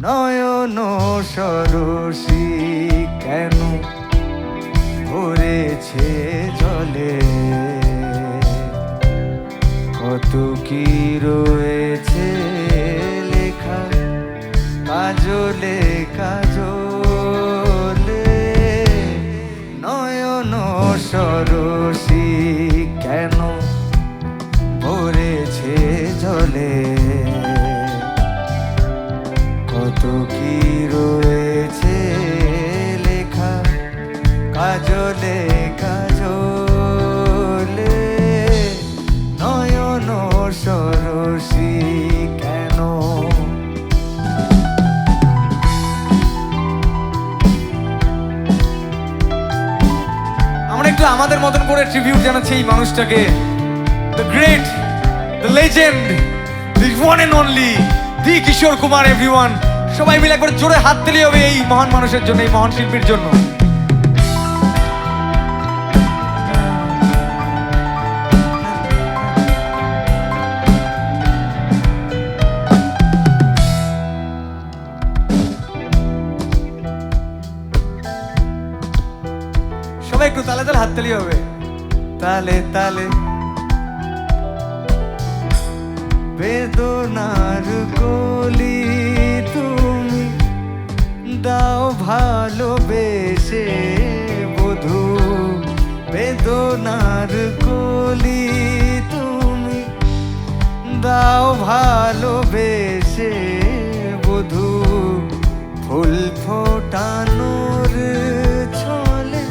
নয়ন সরসী কেন ভরেছে জলে, কত কি রয়েছে লেখা কাজলে কাজলে। নয়ন সরসী কেন ভরেছে জলে, কত কি রয়েছে লেখা কাজলে কাজলে। নয়ন সরসী কেন। আমরা একটু আমাদের মতন করে ট্রিবিউট জানাচ্ছি এই মানুষটাকে, the great, the legend, the one and only, the Kishore Kumar. Everyone সবাই মিলে একবার জোরে হাত তালি হবে এই মহান মানুষের জন্য, এই মহান শিল্পীর জন্য। সবাই একটু তালে তালে হাত তালি হবে, তালে তালে। বেদনার কলি তুমি দাও ভালোবেসে বধূ, বেদনার কলি তুমি দাও ভালোবেসে বধূ। ফুল ফোটানোর ছলে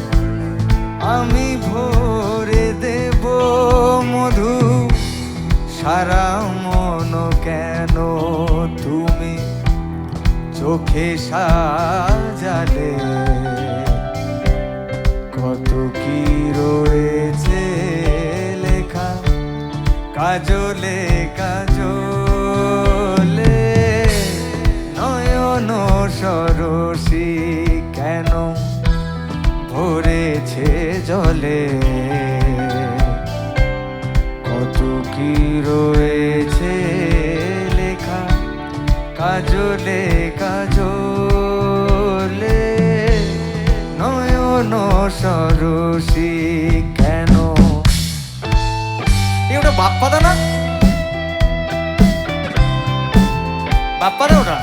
আমি ভরে দেব মধু। সারা মন কেন তুমি চোখে সাজালে, কত কি রয়েছে লেখা কাজলে কাজলে। নয়ন সরসী কেন ভরেছে জলে, কত কি রয়েছে লেখা কাজলে কাজলে। নয়ন সরসী কেন। এই ওটা বাপ্পাদা না? বাপ্পাদা ওটা?